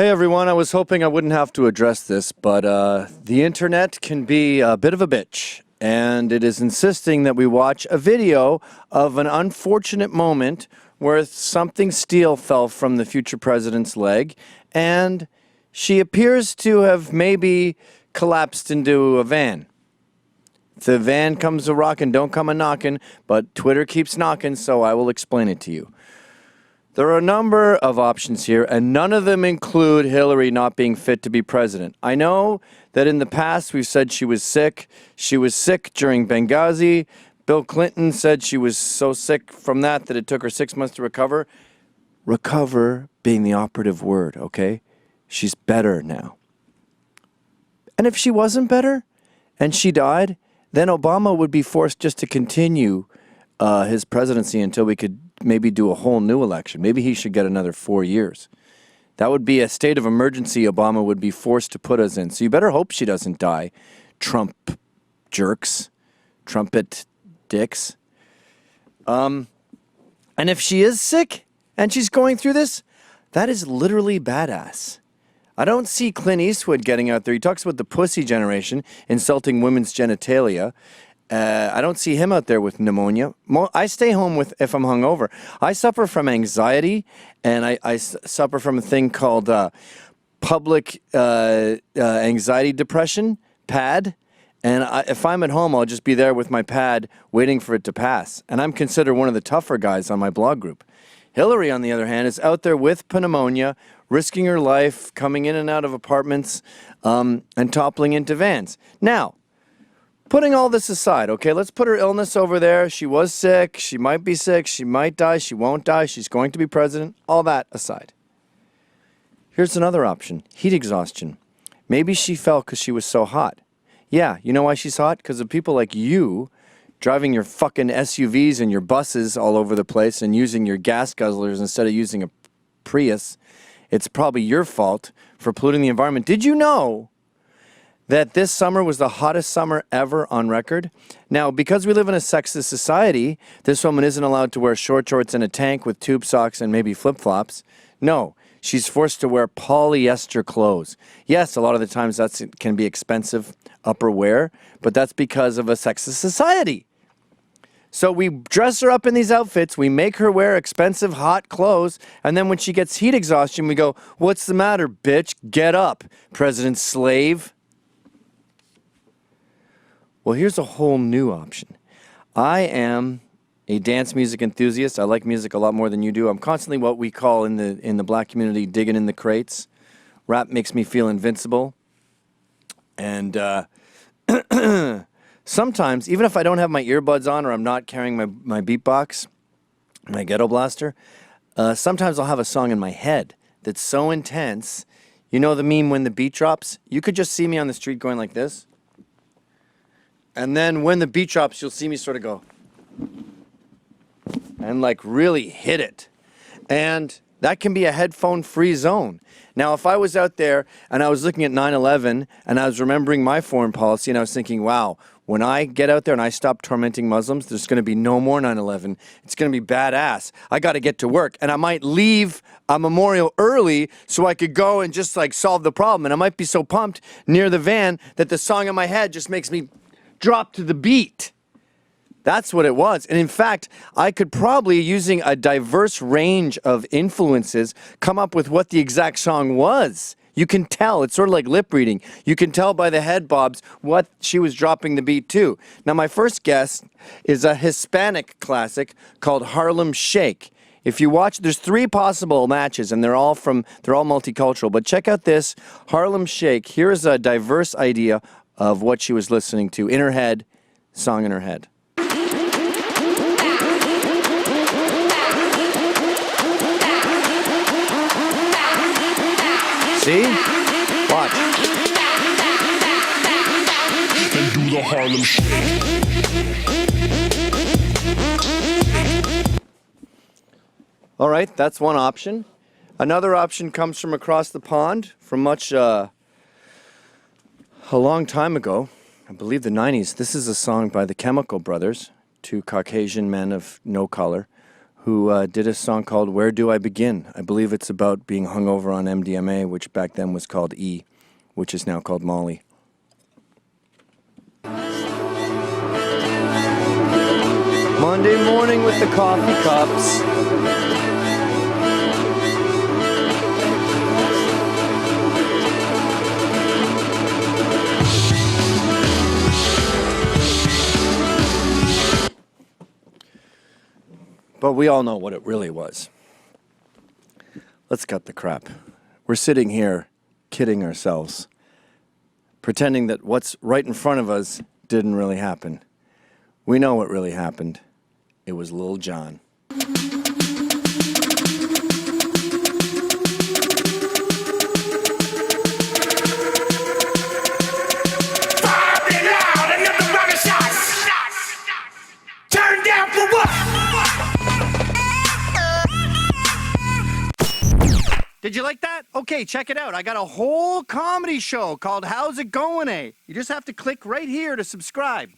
Hey everyone, I was hoping I wouldn't have to address this, but the internet can be a bit of a bitch, and it is insisting that we watch a video of an unfortunate moment where something steel fell from the future president's leg, and she appears to have maybe collapsed into a van. If the van comes a rockin', don't come a knockin', but Twitter keeps knocking, so I will explain it to you. There are a number of options here, and none of them include Hillary not being fit to be president. I know that in the past we've said she was sick. She was sick during Benghazi. Bill Clinton said she was so sick from that it took her 6 months to recover. Recover being the operative word, okay? She's better now. And if she wasn't better and she died, then Obama would be forced just to continue his presidency until we could maybe do a whole new election. Maybe he should get another 4 years. That would be a state of emergency Obama would be forced to put us in. So you better hope she doesn't die. Trump jerks. Trumpet dicks. And if she is sick and she's going through this, that is literally badass. I don't see Clint Eastwood getting out there. He talks about the pussy generation, insulting women's genitalia. I don't see him out there with pneumonia. I stay home if I'm hungover. I suffer from anxiety, and I suffer from a thing called public anxiety depression, PAD. And if I'm at home, I'll just be there with my pad waiting for it to pass. And I'm considered one of the tougher guys on my blog group. Hillary, on the other hand, is out there with pneumonia, risking her life, coming in and out of apartments, and toppling into vans. Now, putting all this aside, okay, let's put her illness over there. She was sick. She might be sick. She might die. She won't die. She's going to be president. All that aside. Here's another option. Heat exhaustion. Maybe she fell because she was so hot. Yeah, you know why she's hot? Because of people like you driving your fucking SUVs and your buses all over the place and using your gas guzzlers instead of using a Prius. It's probably your fault for polluting the environment. Did you know that this summer was the hottest summer ever on record? Now, because we live in a sexist society, this woman isn't allowed to wear short shorts and a tank with tube socks and maybe flip-flops. No, she's forced to wear polyester clothes. Yes, a lot of the times that can be expensive upper wear, but that's because of a sexist society. So we dress her up in these outfits, we make her wear expensive, hot clothes, and then when she gets heat exhaustion, we go, "What's the matter, bitch? Get up, President Slave." Well, here's a whole new option. I am a dance music enthusiast. I like music a lot more than you do. I'm constantly what we call in the black community digging in the crates. Rap makes me feel invincible. And sometimes, even if I don't have my earbuds on or I'm not carrying my beatbox, my ghetto blaster, sometimes I'll have a song in my head that's so intense. You know the meme when the beat drops? You could just see me on the street going like this. And then when the beat drops, you'll see me sort of go and like really hit it. And that can be a headphone-free zone. Now, if I was out there and I was looking at 9/11 and I was remembering my foreign policy and I was thinking, wow, when I get out there and I stop tormenting Muslims, there's going to be no more 9/11. It's going to be badass. I got to get to work. And I might leave a memorial early so I could go and just like solve the problem. And I might be so pumped near the van that the song in my head just makes me drop to the beat. That's what it was. And in fact, I could probably, using a diverse range of influences, come up with what the exact song was. You can tell. It's sort of like lip reading. You can tell by the head bobs what she was dropping the beat to. Now, my first guess is a Hispanic classic called Harlem Shake. If you watch, there's 3 possible matches, and they're all multicultural. But check out this Harlem Shake. Here is a diverse idea of what she was listening to in her head, song in her head. See? Watch. And do the Harlem Shake. All right, that's one option. Another option comes from across the pond, from a long time ago, I believe the 90s. This is a song by the Chemical Brothers, 2 Caucasian men of no color, who did a song called Where Do I Begin? I believe it's about being hungover on MDMA, which back then was called E, which is now called Molly. Monday morning with the coffee cups. But we all know what it really was. Let's cut the crap. We're sitting here kidding ourselves, pretending that what's right in front of us didn't really happen. We know what really happened. It was Lil Jon. Turn down for what? Did you like that? Okay, check it out. I got a whole comedy show called How's It Going, Eh? You just have to click right here to subscribe.